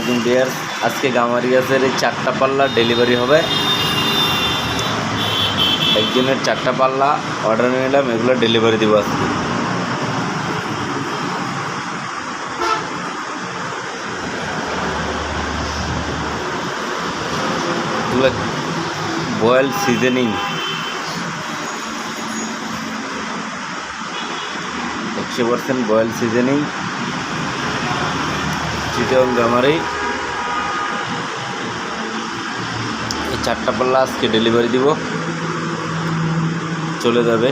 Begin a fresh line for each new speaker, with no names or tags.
আলাইকুম ডিয়ার্স, আজকে গামারিয়াসের এই 4টা পাল্লা ডেলিভারি হবে। একজনের 4টা পাল্লা অর্ডার নিলাম, এগুলো ডেলিভারি দিব আজকে। এগুলো boil seasoning, 100% boil seasoning, Chittagong গামারি। এই 4টা পাল্লা আজকে ডেলিভারি দিব, চলে যাবে।